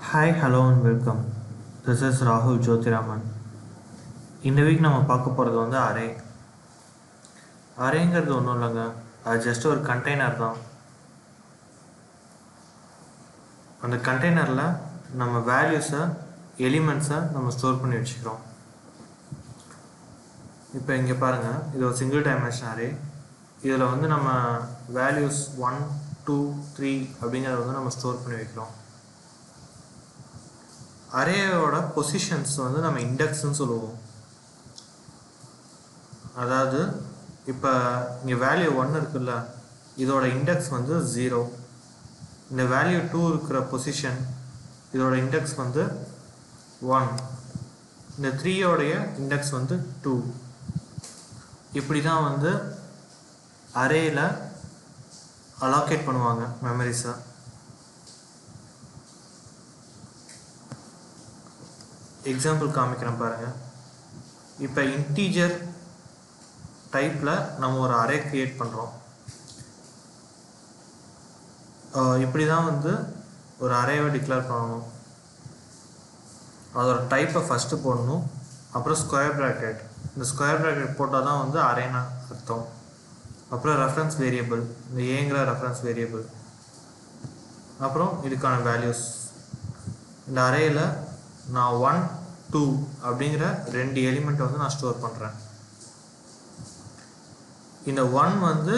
Hi, hello and welcome. This is Rahul Jyotiraman. இந்த week நம்ம பார்க்க போகிறது வந்து அரே. அரேங்கிறது ஒன்றும் இல்லைங்க, அது ஜஸ்ட் ஒரு கண்டெய்னர் தான். அந்த கண்டெய்னரில் நம்ம வேல்யூஸை எலிமெண்ட்ஸை நம்ம ஸ்டோர் பண்ணி வச்சுக்கிறோம். இப்போ இங்கே பாருங்கள், இது ஒரு சிங்கிள் டைமென்ஷன் அரே. இதில் வந்து நம்ம வேல்யூஸ் 1, 2, 3 அப்படிங்கிறத வந்து நம்ம ஸ்டோர் பண்ணி வைக்கிறோம். அரேயோட பொசிஷன்ஸ் வந்து நம்ம இண்டெக்ஸ்ன்னு சொல்லுவோம். அதாவது இப்போ இங்கே வேல்யூ 1 இருக்குல்ல, இதோட இண்டெக்ஸ் வந்து 0. இந்த வேல்யூ 2 இருக்கிற பொசிஷன், இதோட இண்டெக்ஸ் வந்து 1. இந்த 3யோடைய இண்டெக்ஸ் வந்து 2. இப்படி தான் வந்து அரேயில் அலோகேட் பண்ணுவாங்க மெமரிஸை. எக்ஸாம்பிள் காமிக்கிறேன் பாருங்கள். இப்போ இன்டீஜர் டைப்பில் நம்ம ஒரு அரே க்ரியேட் பண்ணுறோம். இப்படி தான் வந்து ஒரு அரேவை டிக்ளேர் பண்ணணும். அதோட டைப்பை ஃபஸ்ட்டு போடணும், அப்புறம் ஸ்கொயர் ப்ராக்கெட். இந்த ஸ்கொயர் ப்ராக்கெட் போட்டால் தான் வந்து அரேனா அர்த்தம். அப்புறம் ரெஃபரன்ஸ் வேரியபிள், இந்த ஏங்கிற ரெஃபரன்ஸ் வேரியபிள், அப்புறம் இதுக்கான வேல்யூஸ். இந்த அரேயில் நான் 1, 2 அப்படிங்கிற 2 எலிமெண்ட்டை வந்து நான் ஸ்டோர் பண்ணுறேன். இந்த 1 வந்து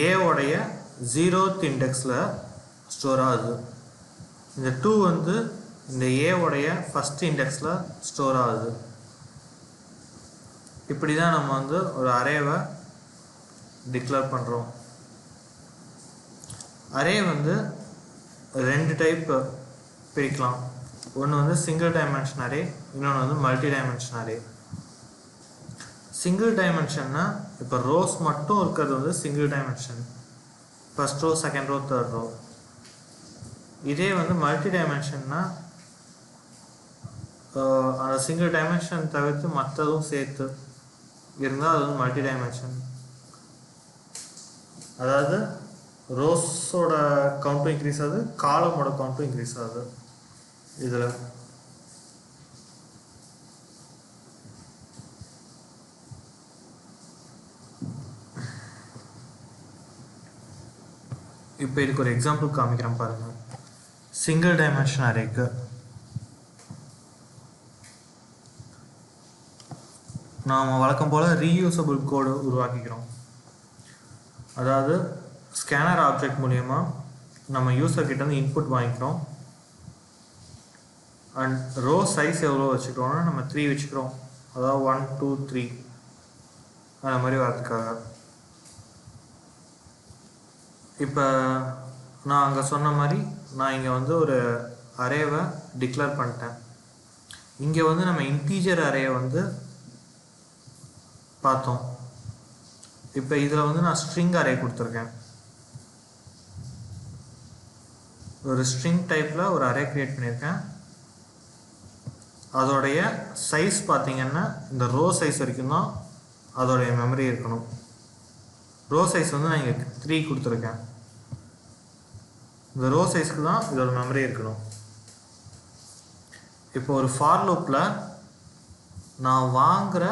ஏவோடைய 0th இண்டெக்ஸில் ஸ்டோர் ஆகுது. இந்த 2 வந்து இந்த ஏவோடைய ஃபஸ்ட் இண்டெக்ஸில் ஸ்டோர் ஆகுது. இப்படி தான் நம்ம வந்து ஒரு அரேவை டிக்ளேர் பண்ணுறோம். அரே வந்து 2 டைப் பிரிக்கலாம். ஒன்று வந்து சிங்கிள் டைமென்ஷன் அரே, இன்னொன்று வந்து மல்டி டைமென்ஷன் அரே. சிங்கிள் டைமென்ஷன்னா இப்போ ரோஸ் மட்டும் இருக்கிறது வந்து single dimension, first row, second row, third row. இதே வந்து மல்டி டைமென்ஷன்னா அந்த சிங்கிள் டைமென்ஷன் தவிர்த்து மற்றதும் சேர்த்து இருந்தால் அது வந்து மல்டி டைமென்ஷன். அதாவது ரோஸோட கவுண்ட்டும் இன்க்ரீஸ் ஆகுது, காலமோட கவுண்ட்டும் இன்க்ரீஸ் ஆகுது. இதில் இப்போ இதுக்கு ஒரு எக்ஸாம்பிள் காமிக்கிறேன் பாருங்கள். சிங்கிள் டைமென்ஷன் அரேக்கு நாம் வழக்கம் போல் ரீயூசபிள் கோடு உருவாக்கிக்கிறோம். அதாவது ஸ்கேனர் ஆப்ஜெக்ட் மூலயமா நம்ம யூசர்கிட்ட வந்து இன்புட் வாங்கிக்கிறோம். அண்ட் ரோ சைஸ் எவ்வளோ வச்சுக்கிறோன்னா நம்ம 3 வச்சுக்கிறோம். அதாவது 1, 2, 3 அந்த மாதிரி வரதுக்காக. இப்போ நான் அங்கே சொன்ன மாதிரி நான் இங்கே வந்து ஒரு அரேவை டிக்ளேர் பண்ணிட்டேன். இங்கே வந்து நம்ம இன்டீஜர் அரேயை வந்து பார்த்தோம். இப்போ இதில் வந்து நான் ஸ்ட்ரிங் அரே கொடுத்துருக்கேன். ஒரு ஸ்ட்ரிங் டைப்பில் ஒரு அரே க்ரியேட் பண்ணியிருக்கேன். அதோடைய சைஸ் பார்த்திங்கன்னா இந்த ரோ சைஸ் வரைக்கும் தான் அதோடைய மெமரி இருக்கணும். ரோ சைஸ் வந்து நான் இங்கே 3 கொடுத்துருக்கேன். இந்த ரோ சைஸ்க்கு தான் இதோட மெமரி இருக்கணும். இப்போ ஒரு ஃபார் லூப்பில் நான் வாங்குகிற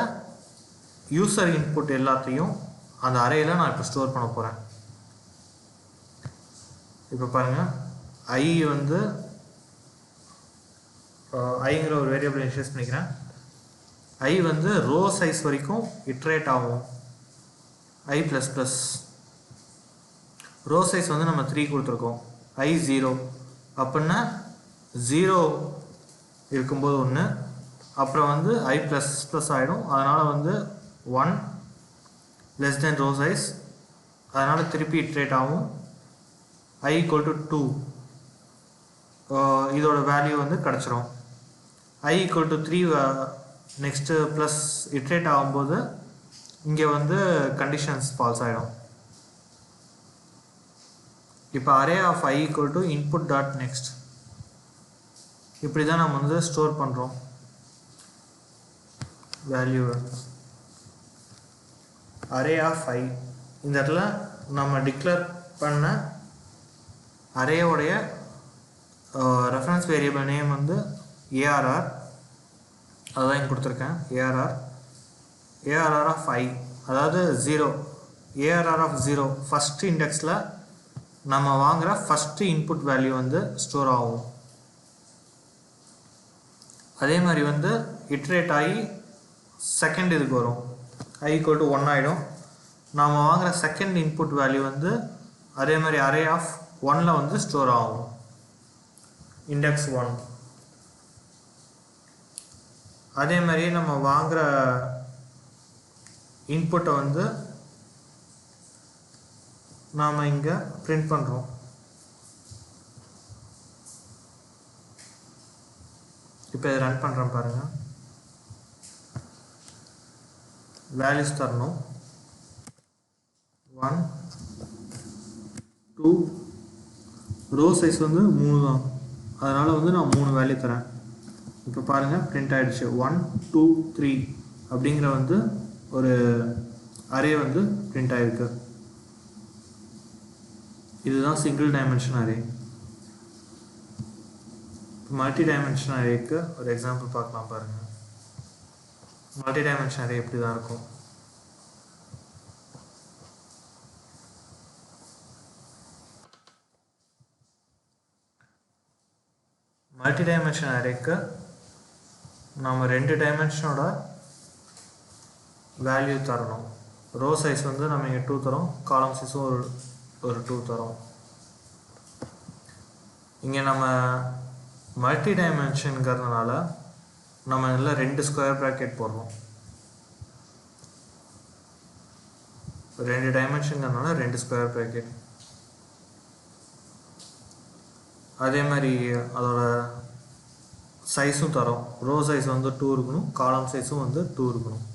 யூசர் இன்புட் எல்லாத்தையும் அந்த அரேயில் நான் இப்போ ஸ்டோர் பண்ண போகிறேன். இப்போ பாருங்கள், ஐ வந்து ஐங்கிற ஒரு வேரியபிள் இனிஷியலைஸ் பண்ணிக்கிறேன். ஐ வந்து ரோ சைஸ் வரைக்கும் இட்ரேட் ஆகும். I++. ரோ சைஸ் வந்து நம்ம 3 கொடுத்துருக்கோம். I 0 அப்படின்னா 0 இருக்கும்போது 1, அப்புறம் வந்து I++ ஆகிடும். அதனால் வந்து 1 less than ரோ சைஸ், அதனால் திருப்பி இட்ரேட் ஆகும். I = 2 இதோட வேல்யூ வந்து கிடச்சிரும். I = 3 நெக்ஸ்ட்டு ப்ளஸ் இட்ரேட் ஆகும்போது இங்கே வந்து கண்டிஷன்ஸ் ஃபால்ஸ் ஆகிடும். இப்போ அரே ஆஃப் I = input.next. இப்படி தான் நம்ம வந்து ஸ்டோர் பண்ணுறோம் வேல்யூவை. அரே ஆஃப் I இந்த இடத்துல நம்ம டிக்ளேர் பண்ண அரேயோடைய ரெஃபரன்ஸ் வேரியபிள் நேம் வந்து ஏஆர்ஆர், அதுதான் இங்கே கொடுத்துருக்கேன். ஏஆர்ஆர் ஆஃப் ஐ, அதாவது 0, ஏஆர்ஆர் ஆஃப் 0 ஃபஸ்ட்டு இண்டெக்ஸில் நம்ம வாங்குகிற ஃபஸ்ட்டு இன்புட் வேல்யூ வந்து ஸ்டோர் ஆகும். அதே மாதிரி வந்து இட்ரேட் ஆகி செகண்ட் இதுக்கு வரும், i = 1 ஆகிடும். நாம் வாங்குகிற செகண்ட் இன்புட் வேல்யூ வந்து அதே மாதிரி அரே ஆஃப் 1ல் வந்து ஸ்டோர் ஆகும், இண்டெக்ஸ் 1. அதே மாதிரி நம்ம வாங்குகிற இன்புட்டை வந்து நாம் இங்கே பிரிண்ட் பண்ணுறோம். இப்போ இதை ரன் பண்ணுறோம் பாருங்கள். வேல்யூஸ் தரணும், 1 2, ரோ சைஸ் வந்து 3 தான், அதனால் வந்து நான் 3 வேல்யூ தரேன். இப்போ பாருங்கள் பிரிண்ட் ஆகிடுச்சு. 1 2 3 அப்படிங்கிற வந்து ஒரு அரே வந்து பிரிண்ட் ஆகிருக்கு. இதுதான் single dimension array. Multi dimension அரேக்கு ஒரு எக்ஸாம்பிள் பார்க்கலாம் பாருங்கள். மல்டி டைமென்ஷன் அரே எப்படி தான் இருக்கும். மல்டி டைமென்ஷன் அரேக்கு நாம் 2 டைமென்ஷனோட வேல்யூ தரணும். ரோ சைஸ் வந்து நம்ம இங்கே 2 தரோம், காலம் சைஸும் ஒரு 2 தரோம். இங்கே நம்ம மல்டி டைமென்ஷனுங்கிறதுனால நம்ம இதில் 2 ஸ்கொயர் ப்ராக்கெட் போடுறோம். 2 டைமென்ஷனுங்கிறதுனால 2 ஸ்கொயர் ப்ராக்கெட். அதே மாதிரி அதோட சைஸும் தரோம். ரோ சைஸ் வந்து 2 இருக்கணும், காலம் சைஸும் வந்து 2 இருக்கணும்.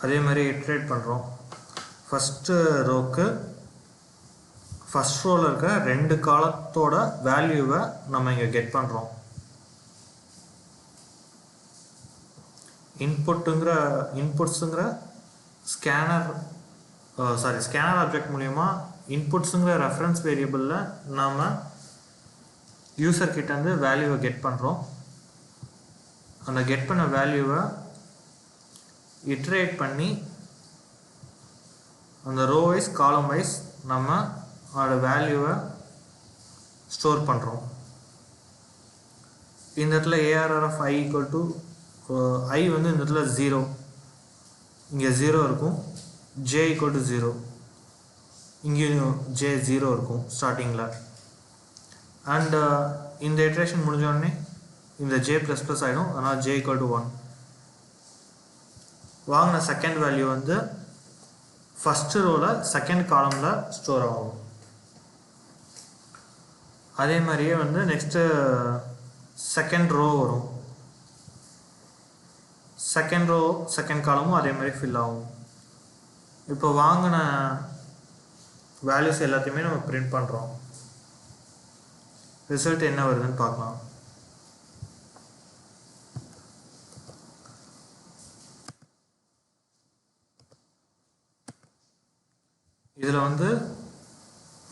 அதே மாதிரி இட்ரேட் பண்ணுறோம். ஃபஸ்ட்டு ரோக்கு ஃபஸ்ட் ரோவில் இருக்க 2 காலத்தோட வேல்யூவை நம்ம இங்கே கெட் பண்ணுறோம். இன்புட்ஸுங்கிற ஸ்கேனர் ஆப்ஜெக்ட் மூலயமா இன்புட்ஸுங்கிற ரெஃபரன்ஸ் வேரியபிளில் நாம் யூசர் கிட்டேருந்து வேல்யூவை கெட் பண்ணுறோம். அந்த கெட் பண்ண வேல்யூவை இட்ரேட் பண்ணி அந்த ரோ வைஸ் காலம் வைஸ் நம்ம அதோட வேல்யூவை ஸ்டோர் பண்ணுறோம். இந்த இடத்துல ஏஆர்ஆர் ஆஃப் ஐ = ஐ வந்து இந்த இடத்துல 0, இங்கே 0 இருக்கும். j = 0, இங்கேயும் j 0 இருக்கும் ஸ்டார்டிங்கில். அண்ட் இந்த இட்ரேஷன் முடிஞ்சோடனே இந்த j ++ ஆகிடும், அதனால் j = 1. வாங்கின செகண்ட் வேல்யூ வந்து ஃபஸ்ட்டு ரோவில் செகண்ட் காலமில் ஸ்டோர் ஆகும். அதே மாதிரியே வந்து நெக்ஸ்ட்டு செகண்ட் ரோ வரும். செகண்ட் ரோ செகண்ட் காலமும் அதே மாதிரி ஃபில் ஆகும். இப்போ வாங்கின வேல்யூஸ் எல்லாத்தையுமே நம்ம பிரிண்ட் பண்ணுறோம். ரிசல்ட் என்ன வருதுன்னு பார்க்கலாம். இதில் வந்து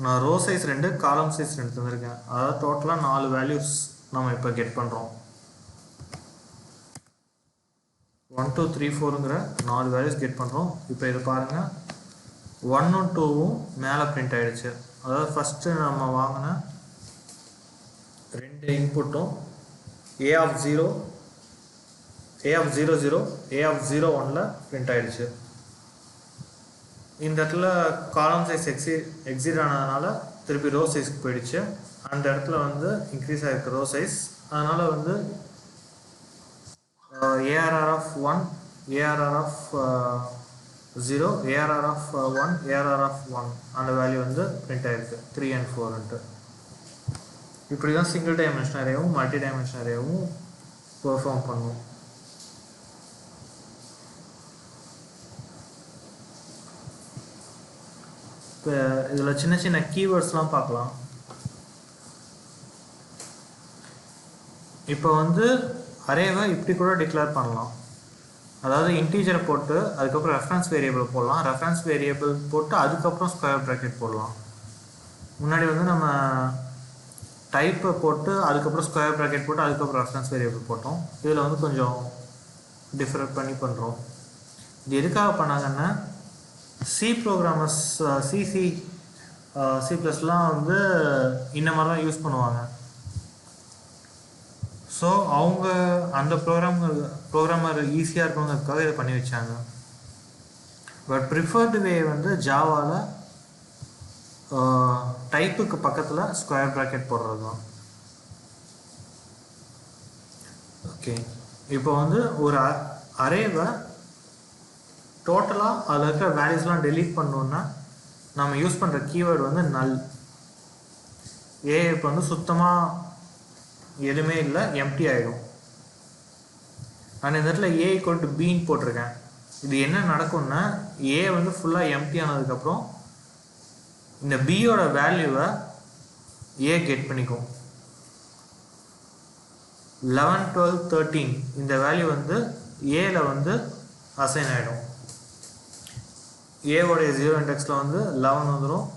நான் ரோ சைஸ் 2, காலம் சைஸ் 2 தந்திருக்கேன். அதாவது டோட்டலாக 4 வேல்யூஸ் நம்ம இப்போ கெட் பண்ணுறோம். 1 2 3 4ங்கிற 4 வேல்யூஸ் கெட் பண்ணுறோம். இப்போ இது பாருங்கள், 1ம் 2ம் மேலே பிரிண்ட் ஆகிடுச்சு. அதாவது ஃபஸ்ட்டு நம்ம வாங்கின 2 இன்புட்டும் A00 A01ல் பிரிண்ட் ஆகிடுச்சு. இந்த இடத்துல காலம் சைஸ் எக்ஸிட் ஆனதுனால திருப்பி ரோ சைஸ்க்கு போயிடுச்சு. அந்த இடத்துல வந்து இன்க்ரீஸ் ஆகிருக்கு ரோ சைஸ். அதனால் வந்து ARR of 1, ARR of 0, ARR of 1, ARR of 1 அந்த வேல்யூ வந்து பிரிண்ட் ஆகிருக்கு 3 and 4. இப்படி தான் சிங்கிள் டைமென்ஷன் அரேவும் மல்டி டைமென்ஷன் அரேவும் பெர்ஃபார்ம் பண்ணும். இப்போ இதில் சின்ன சின்ன கீவேர்ட்ஸ்லாம் பார்க்கலாம். இப்போ வந்து அரேவை இப்படி கூட டிக்ளேர் பண்ணலாம். அதாவது இன்டீஜரை போட்டு அதுக்கப்புறம் ரெஃபரன்ஸ் வேரியபிள் போடலாம், ரெஃபரன்ஸ் வேரியபிள் போட்டு அதுக்கப்புறம் ஸ்கொயர் ப்ராக்கெட் போடலாம். முன்னாடி வந்து நம்ம டைப்பை போட்டு அதுக்கப்புறம் ஸ்கொயர் ப்ராக்கெட் போட்டு அதுக்கப்புறம் ரெஃபரன்ஸ் வேரியபிள் போட்டோம். இதில் வந்து கொஞ்சம் டிஃப்ரெண்ட் பண்ணி பண்ணுறோம். இது எதுக்காக பண்ணாங்கன்னா சி ப்ரோக்ராமர்ஸ் சி ப்ளஸ்லாம் வந்து இந்த மாதிரி தான் யூஸ் பண்ணுவாங்க. ஸோ அவங்க அந்த ப்ரோக்ராமர் ஈஸியாக இருக்கணுங்கிறதுக்காக இதை பண்ணி வச்சாங்க. பட் ப்ரிஃபர்டு வே வந்து ஜாவாவில் டைப்புக்கு பக்கத்தில் ஸ்கொயர் ப்ராக்கெட் போடுறது தான். ஓகே, இப்போ வந்து ஒரு அரேவை டோட்டலாக அதில் இருக்கிற வேல்யூஸ்லாம் டெலீட் பண்ணோன்னா நம்ம யூஸ் பண்ணுற கீவேர்டு வந்து நல். இப்போ வந்து சுத்தமாக எதுவுமே இல்லை, எம்டி ஆகிடும். நான் இந்த இடத்துல ஏ ஈக்குவல் டு பின்னு போட்டிருக்கேன். இது என்ன நடக்கும்னா ஏ வந்து ஃபுல்லாக எம்டி ஆனதுக்கப்புறம் இந்த பியோட வேல்யூவை ஏ கெட் பண்ணிக்கும். 11, 12, 13 இந்த வேல்யூ வந்து ஏல வந்து அசைன் ஆகிடும். ஏவோடைய 0 இண்டெக்ஸில் வந்து 11 வந்துடும்.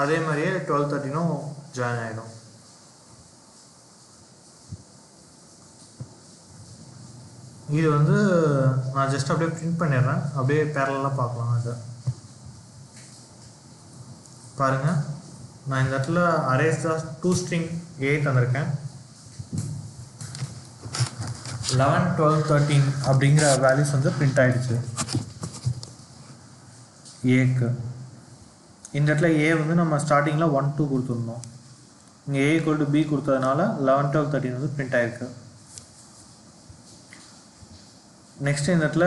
அதே மாதிரியே 12, 13 ஜாயின் ஆகிடும். இது வந்து நான் ஜஸ்ட் அப்படியே பிரிண்ட் பண்ணிடுறேன், அப்படியே பேரலாக பார்க்கலாம். அதை பாருங்கள், நான் இந்த இடத்துல அரேஸ் டூ ஸ்ட்ரிங் 8 தந்திருக்கேன். 11, 12, 13 அப்படிங்கிற வேல்யூஸ் வந்து பிரிண்ட் ஆகிடுச்சு ஏக்கு. இந்த இடத்துல ஏ வந்து நம்ம ஸ்டார்டிங்கில் 1, 2 கொடுத்துருந்தோம். இங்கே ஏ ஈக்குவல் டு பி கொடுத்ததுனால 11, 12, 13 வந்து பிரிண்ட் ஆகிருக்கு. நெக்ஸ்ட் இந்த இடத்துல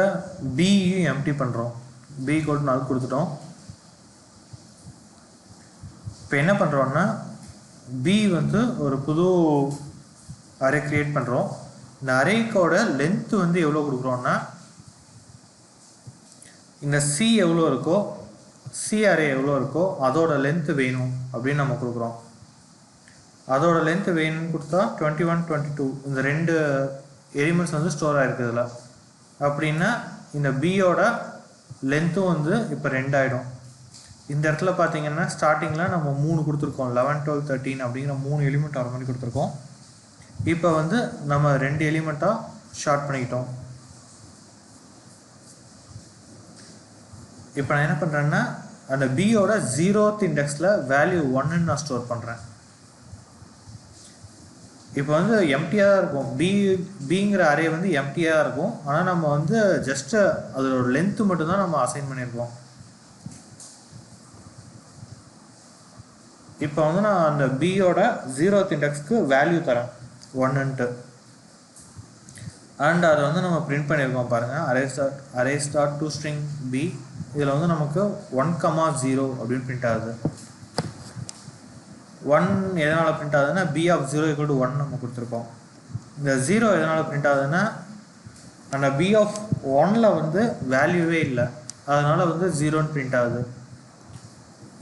பியும் எம்டி பண்ணுறோம். பி ஈக்குவல் டு நல் கொடுத்துட்டோம். இப்போ என்ன பண்ணுறோன்னா பி வந்து ஒரு புது அரே க்ரியேட் பண்ணுறோம். இந்த அரேக்கோட லென்த்து வந்து எவ்வளோ கொடுக்குறோன்னா இந்த சி எவ்வளோ இருக்கோ, சி அரே எவ்வளோ இருக்கோ அதோட லென்த்து வேணும் அப்படின்னு நம்ம கொடுக்குறோம். அதோட லென்த்து வேணும்னு கொடுத்தா 21, 22 இந்த 2 எலிமெண்ட்ஸ் வந்து ஸ்டோர் ஆகிருக்கு இதில். அப்படின்னா இந்த பியோட லென்த்தும் வந்து இப்போ 2 ஆகிடும். இந்த இடத்துல பார்த்தீங்கன்னா ஸ்டார்டிங்கில் நம்ம 3 கொடுத்துருக்கோம், 11, 12, 13 அப்படிங்கிற 3 எலிமெண்ட் வர மாதிரி கொடுத்துருக்கோம். இப்போ வந்து நம்ம 2 எலிமெண்ட்டாக ஷார்ட் பண்ணிக்கிட்டோம். இப்போ நான் என்ன பண்ணுறேன்னா அந்த பியோட 0th இண்டெக்ஸில் வேல்யூ 1ன்னு நான் ஸ்டோர் பண்ணுறேன். இப்போ வந்து எம்டியாக தான் இருக்கும், பிங்கிற அரே வந்து எம்டியாக இருக்கும். ஆனால் நம்ம வந்து ஜஸ்ட்டு அதோட லென்த்து மட்டும்தான் நம்ம அசைன் பண்ணியிருக்கோம். இப்போ வந்து நான் அந்த பியோட 0th இண்டெக்ஸ்க்கு வேல்யூ தரேன் 1ன்ட்டு. அண்ட் அதை வந்து நம்ம பிரிண்ட் பண்ணியிருக்கோம் பாருங்கள், array start to string B. இதில் வந்து நமக்கு 1,0 அப்படின்னு பிரிண்ட் ஆகுது. 1 எதனால் பிரிண்ட் ஆகுதுன்னா பி ஆஃப் 0 = 1 நம்ம கொடுத்துருக்கோம். இந்த 0 எதனால் பிரிண்ட் ஆகுதுன்னா அந்த பி ஆஃப் 1ல் வந்து வேல்யூவே இல்லை, அதனால் வந்து 0ன்னு பிரிண்ட் ஆகுது.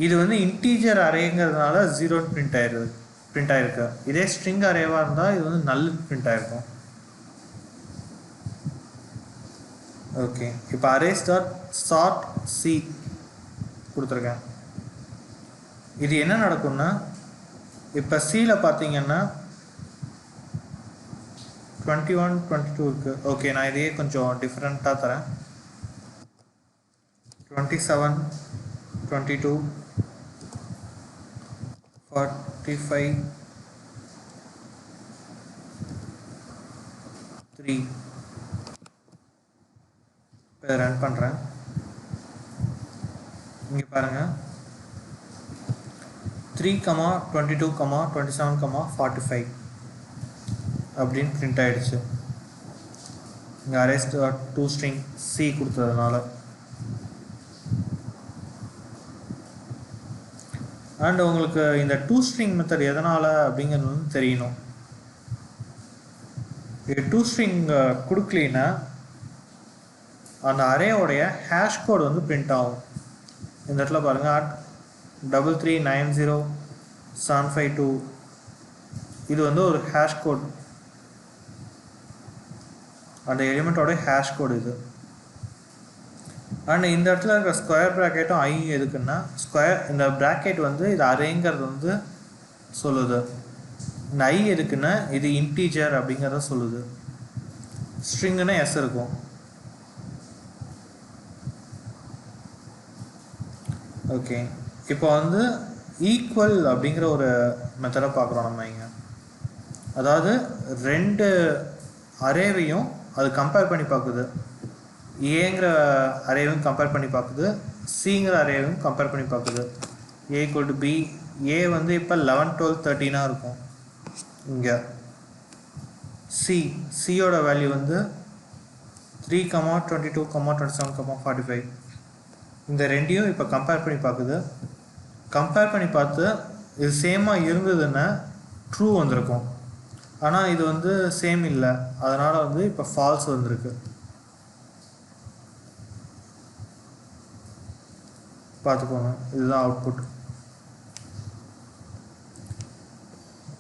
இது வந்து இன்டீஜர் அரேங்கிறதுனால 0ன்னு பிரிண்ட் ஆகிருக்கு. இதே ஸ்ட்ரிங் அரேவாக இருந்தால் இது வந்து நல் பிரிண்ட் ஆகிருக்கும். ஓகே, இப்போ அரே சார்ட் சி கொடுத்துருக்கேன். இது என்ன நடக்கும்னா இப்போ சியில் பார்த்தீங்கன்னா 21, 22 இருக்குது. ஓகே, நான் இதையே கொஞ்சம் டிஃப்ரெண்ட்டாக தரேன். 27, 22, 45, 3 இப்போ ரன் பண்ணுறேன். இங்கே பாருங்கள் 3, 22, 27, 45 அப்படின்னு பிரிண்ட் ஆகிடுச்சு. இங்கே அரே டூ ஸ்ட்ரிங் சி கொடுத்ததுனால. அண்ட் உங்களுக்கு இந்த டூ ஸ்ட்ரிங் மெத்தட் எதனால் அப்படிங்கிறது வந்து தெரியணும். இது டூ ஸ்ட்ரிங் கொடுக்கலின்னா அந்த அரேயோடைய ஹேஷ் கோடு வந்து பிரிண்ட் ஆகும். இந்த இடத்துல பாருங்கள் 3390752 இது வந்து ஒரு ஹேஷ் கோட். அந்த எலிமெண்ட்டோட ஹேஷ் கோடு இது. அண்ட் இந்த இடத்துல இருக்கிற ஸ்கொயர் ப்ராக்கெட்டும் ஐ எதுக்குன்னா இந்த ப்ராக்கெட் வந்து இது அரேங்கிறது வந்து சொல்லுது. இந்த ஐ எதுக்குன்னா இது இன்டீஜர் அப்படிங்கிறத சொல்லுது. ஸ்ட்ரிங்குன்னா எஸ் இருக்கும். ஓகே, இப்போ வந்து ஈக்குவல் அப்படிங்கிற ஒரு மெத்தடை பார்க்குறோம் நம்ம இங்கே. அதாவது ரெண்டு அரேவையும் அது கம்பேர் பண்ணி பார்க்குது. ஏங்கிற அரேவையும் கம்பேர் பண்ணி பார்க்குது, சிங்கிற அரேவையும் கம்பேர் பண்ணி பார்க்குது. ஏ ஈக்குவல் டு பி, ஏ வந்து இப்போ 11, 12, 13 இருக்கும். இங்கே சியோட வேல்யூ வந்து 3, 22, 27, 45. இந்த ரெண்டையும் இப்போ கம்பேர் பண்ணி பார்க்குது. கம்பேர் பண்ணி பார்த்து இது சேமாக இருந்ததுன்னா ட்ரூ வந்திருக்கும். ஆனால் இது வந்து சேம் இல்லை, அதனால் வந்து இப்போ ஃபால்ஸ் வந்திருக்கு. பார்த்துக்கோங்க, இதுதான் அவுட்புட்.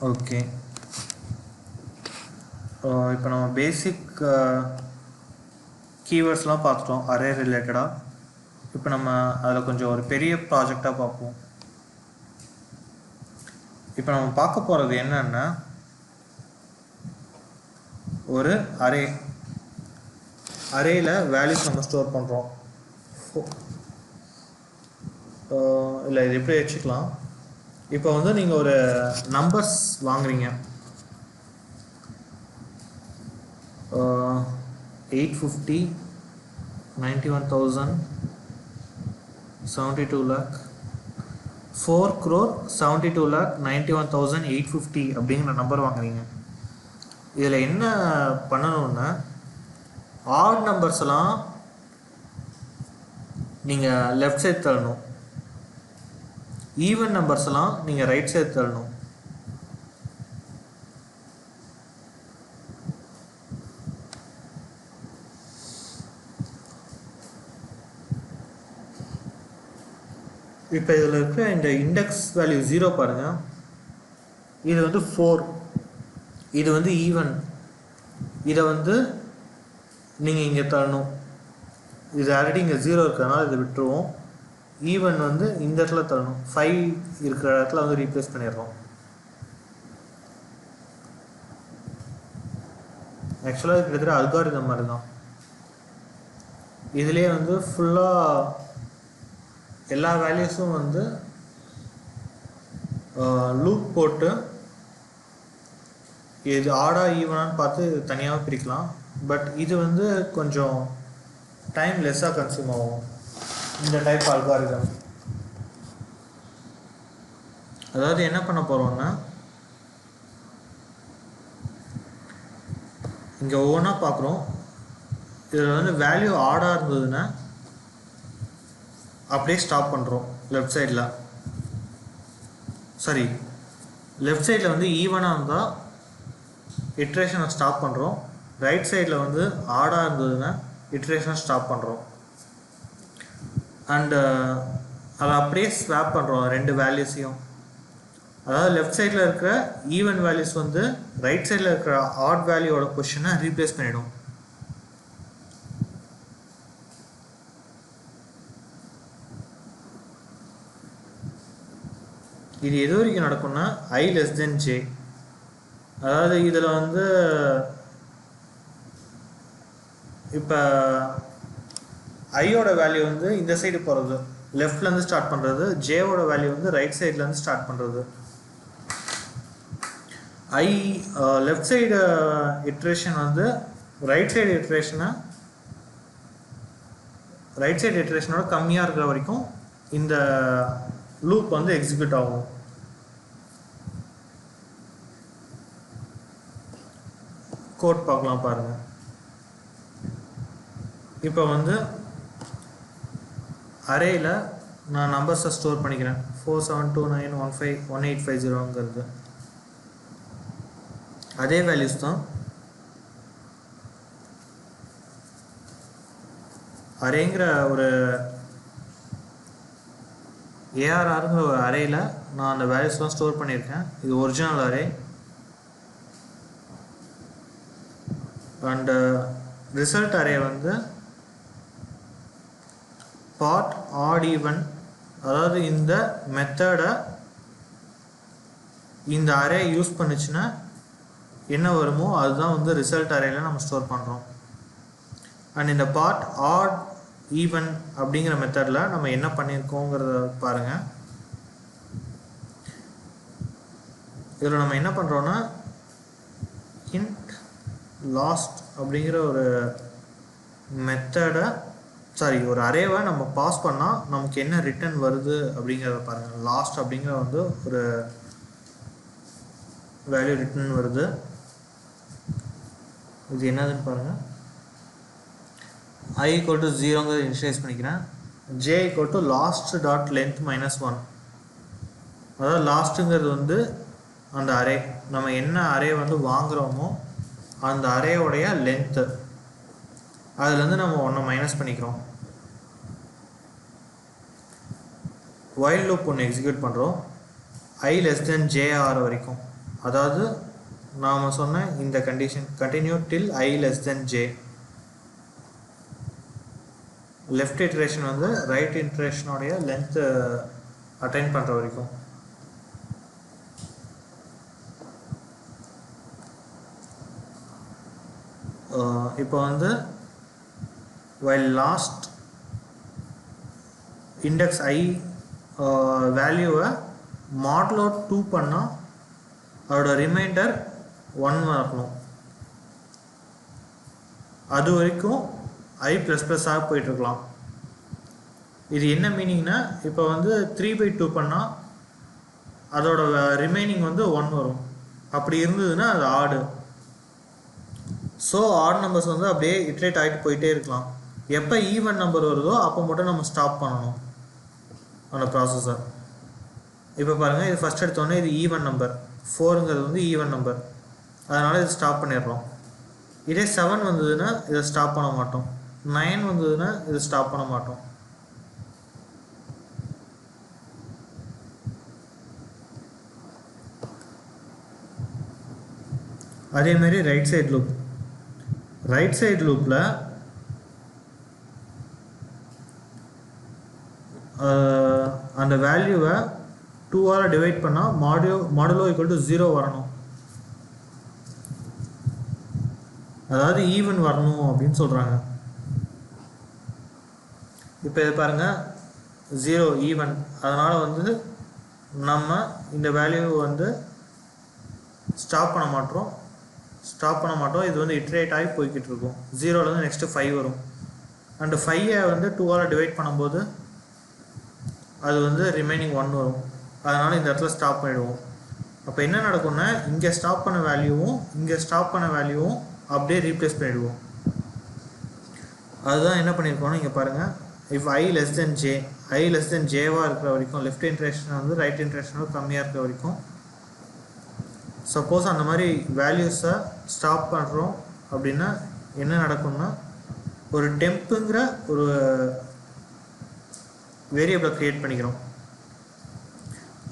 ஓகே, இப்போ நம்ம பேசிக் கீவேர்ட்ஸ்லாம் பார்த்துட்டோம் அரே ரிலேட்டடாக. இப்போ நம்ம அதில் கொஞ்சம் ஒரு பெரிய ப்ராஜெக்டாக பார்ப்போம். இப்போ நம்ம பார்க்க போகிறது என்னன்னா, ஒரு அரேயில் வேல்யூஸ் நம்ம ஸ்டோர் பண்ணுறோம். இல்லை, இது எப்படி வச்சுக்கலாம். இப்போ வந்து நீங்கள் ஒரு நம்பர்ஸ் வாங்குறீங்க. 850, 91,000, 72 lakh, 4 crore 72 lakh 91,850 அப்படிங்கிற நம்பர் வாங்குறீங்க. இதில் என்ன பண்ணணும்னா, ஆட் நம்பர்ஸ் எல்லாம் நீங்கள் லெஃப்ட் சைட் தள்ளணும், ஈவன் நம்பர்ஸ் எல்லாம் நீங்கள் ரைட் சைட் தள்ளணும். இப்போ இதில் இருக்கிற இந்த இண்டெக்ஸ் வேல்யூ 0 பாருங்கள், இது வந்து 4, இது வந்து ஈவன். இதை வந்து நீங்கள் இங்கே தரணும். இது ஆல்ரெடி இங்கே 0 இருக்கிறதுனால இதை விட்டுருவோம். ஈவன் வந்து இந்த இடத்துல தரணும். 5 இருக்கிற இடத்துல வந்து ரீப்ளேஸ் பண்ணிடுறோம். ஆக்சுவலாக கிட்டத்தட்ட அல்காரிதம் மாதிரி தான். இதுலேயே வந்து ஃபுல்லாக எல்லா வேல்யூஸும் வந்து லூப் போட்டு இது ஆடா ஈவனான்னு பார்த்து தனியாக பிரிக்கலாம். பட் இது வந்து கொஞ்சம் டைம் லெஸ்ஸாக கன்சியூம் ஆகும் இந்த டைப் அல்காரிதம். அதாவது என்ன பண்ண போகிறோம்னா, இங்கே ஒவ்வொன்றா பார்க்குறோம். இதில் வந்து வேல்யூ ஆடாக இருந்ததுன்னா அப்படியே ஸ்டாப் பண்ணுறோம். லெஃப்ட் சைடில் வந்து ஈவனாக இருந்தால் இட்ரேஷனை ஸ்டாப் பண்ணுறோம். ரைட் சைடில் வந்து ஆடாக இருந்ததுன்னா இட்ரேஷனை ஸ்டாப் பண்ணுறோம். அண்டு அதை அப்படியே ஸ்வாப் பண்ணுறோம் ரெண்டு வேல்யூஸையும். அதாவது லெஃப்ட் சைடில் இருக்கிற ஈவன் வேல்யூஸ் வந்து ரைட் சைடில் இருக்கிற ஆட் வேல்யூவோட பொசிஷனை ரீப்ளேஸ் பண்ணிடும். இது எது வரைக்கும் நடக்கும்னா i less than j. அதாவது இதில் வந்து இப்போ ஐயோட வேல்யூ வந்து இந்த சைடு போகிறது, லெஃப்ட்லேருந்து ஸ்டார்ட் பண்ணுறது. ஜேவோட வேல்யூ வந்து ரைட் சைட்லேருந்து ஸ்டார்ட் பண்ணுறது. லெஃப்ட் சைடு இட்ரேஷன் வந்து ரைட் சைடு இட்ரேஷனோட கம்மியாக இருக்கிற வரைக்கும் இந்த லூப் வந்து எக்ஸிக்யூட் ஆகும். கோட் பார்க்கலாம் பாருங்க. இப்போ வந்து அரேயில் நான் நம்பர்ஸை ஸ்டோர் பண்ணிக்கிறேன். 4729151850ங்கிறது அதே வேல்யூஸ் தான். அரேங்கிற ஒரு ஏஆர்ஆருங்கிற ஒரு அரேயில் நான் அந்த வேல்யூஸ்லாம் ஸ்டோர் பண்ணியிருக்கேன். இது original array. And result array வந்து பார்ட் ஆட் ஈவன், அதாவது இந்த மெத்தடை இந்த அரே யூஸ் பண்ணிச்சுன்னா என்ன வருமோ அதுதான் வந்து ரிசல்ட் அரேல நம்ம ஸ்டோர் பண்ணுறோம். அண்ட் இந்த பார்ட் ஆட் ஈவன் அப்படிங்கிற மெத்தடில் நம்ம என்ன பண்ணியிருக்கோங்கிறத பாருங்கள். இதில் நம்ம என்ன பண்ணுறோன்னா இன்ட் லாஸ்ட் அப்படிங்கிற ஒரு மெத்தடை ஒரு அரேவை நம்ம பாஸ் பண்ணால் நமக்கு என்ன ரிட்டர்ன் வருது அப்படிங்கிறத பாருங்கள். லாஸ்ட் அப்படிங்கிற வந்து ஒரு வேல்யூ ரிட்டர்ன் வருது. இது என்னதுன்னு பாருங்கள். I equal to 0 இனிஷியலைஸ் பண்ணிக்கிறேன். J equal to last dot length minus 1. அதாவது லாஸ்ட்டுங்கிறது வந்து அந்த அரே, நம்ம என்ன அரே வந்து வாங்குகிறோமோ அந்த அரேயோடைய லென்த்து, அதுலேருந்து நம்ம ஒன்றை மைனஸ் பண்ணிக்கிறோம். while loop ஒன்று எக்ஸிக்யூட் பண்ணுறோம் I less than j ஆகிற வரைக்கும். அதாவது நாம் சொன்ன இந்த condition continue till I less than j. Left iteration வந்து ரைட் இட்ரேஷனோடைய லென்த்து அட்டைன் பண்ணுற வரைக்கும். இப்போ வந்து while last index I வேல்யூவை மாடுலோ 2 பண்ணால் அதோட ரிமைண்டர் 1 வரணும். அது வரைக்கும் I ++ஆக போயிட்டுருக்கலாம். இது என்ன மீனிங்னா, இப்போ வந்து 3/2 பண்ணால் அதோட ரிமைனிங் வந்து 1 வரும். அப்படி இருந்ததுன்னா அது ஆடு. ஸோ ஆட் நம்பர்ஸ் வந்து அப்படியே இட்ரேட் ஆகிட்டு போயிட்டே இருக்கலாம். எப்போ ஈவன் நம்பர் வருதோ அப்போ மட்டும் நம்ம ஸ்டாப் பண்ணணும் அந்த ப்ராசஸர். இப்போ பாருங்கள், இது ஃபஸ்ட் எடுத்தோடனே இது ஈவன் நம்பர், 4ங்கிறது வந்து ஈவன் நம்பர், அதனால் இது ஸ்டாப் பண்ணிடுறோம். இதே 7 வந்ததுன்னா இதை ஸ்டாப் பண்ண மாட்டோம். 9 வந்ததுன்னா இதை ஸ்டாப் பண்ண மாட்டோம். அதேமாரி right side loop. Right side லூப்பில் அந்த வேல்யூவை 2ஆல் டிவைட் பண்ணால் மாடுலோ ஈக்குவல் டு 0 வரணும். அதாவது ஈவன் வரணும் அப்படின்னு சொல்கிறாங்க. இப்போ இது பாருங்கள், 0 ஈவன், அதனால் வந்து நம்ம இந்த வேல்யூ வந்து ஸ்டாப் பண்ண மாட்டோம். இது வந்து இட்ரேட் ஆகி போய்கிட்டு இருக்கும். 0லேருந்து நெக்ஸ்ட்டு 5 வரும். அண்டு 5ஐ வந்து 2ஆல் டிவைட் பண்ணும்போது அது வந்து ரிமைனிங் 1 வரும். அதனால் இந்த இடத்துல ஸ்டாப் பண்ணிவிடுவோம். அப்போ என்ன நடக்கும்னா, இங்கே ஸ்டாப் பண்ண வேல்யூவும் இங்கே ஸ்டாப் பண்ண வேல்யூவும் அப்படியே ரீப்ளேஸ் பண்ணிவிடுவோம். அதுதான் என்ன பண்ணியிருக்கோன்னா, இங்கே பாருங்கள், if I less than j, I less than jவாக இருக்கிற வரைக்கும், லெஃப்ட் இன்ட்ரேஷன் வந்து ரைட் இன்ட்ரேஷனோட கம்மியாக இருக்கிற வரைக்கும், சப்போஸ் அந்த மாதிரி வேல்யூஸை ஸ்டாப் பண்ணுறோம் அப்படின்னா என்ன நடக்கும்னா, ஒரு டெம்புங்கிற ஒரு வேரியபிளை க்ரியேட் பண்ணிக்கிறோம்.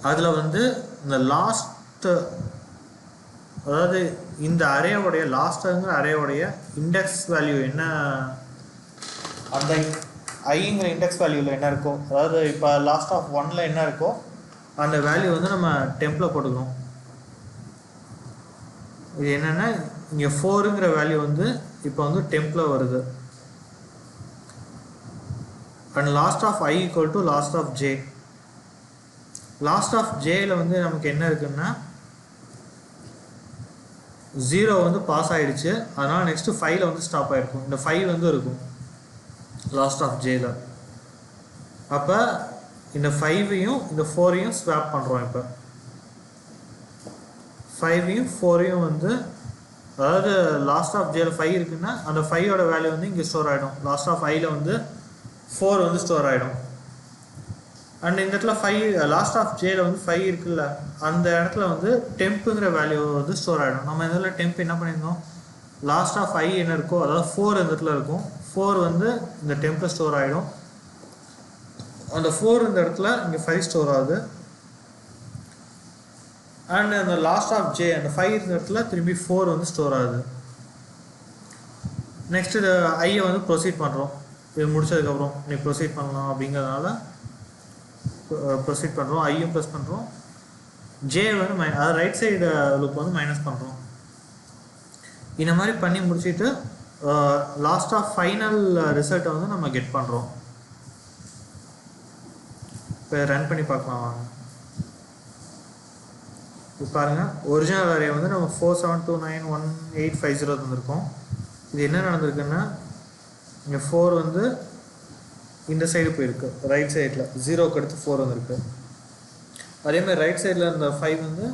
அதில் வந்து இந்த லாஸ்ட்டு, அதாவது இந்த அரேவோடைய லாஸ்ட்டுங்கிற அரேவோடைய இண்டெக்ஸ் வேல்யூ என்ன, அந்த ஐங்கிற இண்டெக்ஸ் வேல்யூவில் என்ன இருக்கோ, அதாவது இப்போ லாஸ்ட் ஆஃப் 1ல் என்ன இருக்கோ அந்த வேல்யூ வந்து நம்ம டெம்பில் போட்டுக்கிறோம். இது என்னென்னா, இங்கே 4ங்கிற வேல்யூ வந்து இப்போ வந்து டெம்பில் வருது. And last of I equal to last of j. Last of ஜேயில் வந்து நமக்கு என்ன இருக்குன்னா, 0 வந்து பாஸ் ஆகிடுச்சு, அதனால் நெக்ஸ்ட்டு 5ல் வந்து ஸ்டாப் ஆகிருக்கும். இந்த 5 வந்து இருக்கும் லாஸ்ட் ஆஃப் ஜேயில். அப்போ இந்த 5ஐயும் இந்த 4ஐயும் ஸ்வாப் பண்ணுறோம். இப்போ 5ஐயும் 4ஐயும் வந்து, அதாவது லாஸ்ட் ஆஃப் ஜேயில் 5 இருக்குன்னா அந்த 5ஓட வேல்யூ வந்து இங்கே ஸ்டோர் ஆகிடும். லாஸ்ட் ஆஃப் ஐயில் வந்து 4 வந்து ஸ்டோர் ஆகிடும். அண்ட் இந்த இடத்துல 5, லாஸ்ட் ஆஃப் ஜேயில் வந்து 5 இருக்குல்ல, அந்த இடத்துல வந்து டெம்புங்கிற வேல்யூ வந்து ஸ்டோர் ஆகிடும். நம்ம இதில் டெம்ப் என்ன பண்ணியிருந்தோம், லாஸ்ட் ஆஃப் I என்ன இருக்கோ, அதாவது 4 இந்த இடத்துல இருக்கும், 4 வந்து இந்த டெம்பில் ஸ்டோர் ஆகிடும். அந்த 4 இந்த இடத்துல இங்கே 5 ஸ்டோர் ஆகுது. அண்ட் அந்த லாஸ்ட் ஆஃப் ஜே, அந்த 5 இந்த இடத்துல திரும்பி 4 வந்து ஸ்டோர் ஆகுது. நெக்ஸ்ட்டு இது ஐயை வந்து ப்ரொசீட் பண்ணுறோம். இது முடிச்சதுக்கப்புறம் நீ ப்ரொசீட் பண்ணலாம் அப்படிங்கிறதுனால ப்ரொசீட் பண்ணுறோம். ஐயும் ப்ளஸ் பண்ணுறோம். ஜே வந்து அதாவது ரைட் சைடு லூப் வந்து மைனஸ் பண்ணுறோம். இந்த மாதிரி பண்ணி முடிச்சுட்டு லாஸ்ட்டாக ஃபைனல் ரிசல்ட்டை வந்து நம்ம கெட் பண்ணுறோம். இப்போ ரன் பண்ணி பார்க்கலாம் வாங்க. இப்போ பாருங்கள், ஒரிஜினல் அரே வந்து நம்ம 47291850 வந்திருக்கோம். இது என்ன நடந்திருக்குன்னா இங்கே 4 வந்து இந்த சைடு போயிருக்கு, ரைட் சைடில் 0க்கு அடுத்து 4 வந்திருக்கு. அதேமாதிரி ரைட் சைடில் இருந்த 5 வந்து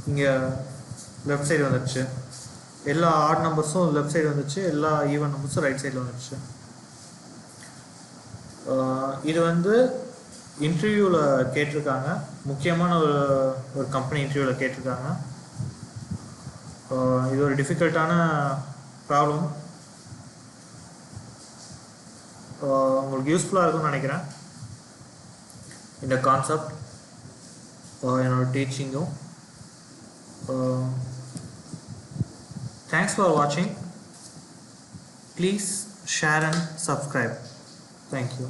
இங்கே லெஃப்ட் சைடு வந்துடுச்சு. எல்லா ஆட் நம்பர்ஸும் லெஃப்ட் சைடு வந்துச்சு, எல்லா ஈவன் நம்பர்ஸும் ரைட் சைடில் வந்துடுச்சு. இது வந்து இன்டர்வியூவில் கேட்டிருக்காங்க, முக்கியமான ஒரு கம்பெனி இன்டர்வியூவில் கேட்டிருக்காங்க. இது ஒரு டிஃபிகல்ட்டான ப்ராப்ளம். உங்களுக்கு யூஸ்ஃபுல்லாக இருக்கும்னு நினைக்கிறேன் இந்த கான்செப்ட், என்னோட டீச்சிங்கும். தேங்க்ஸ் ஃபார் வாட்சிங். Please share and subscribe. Thank you.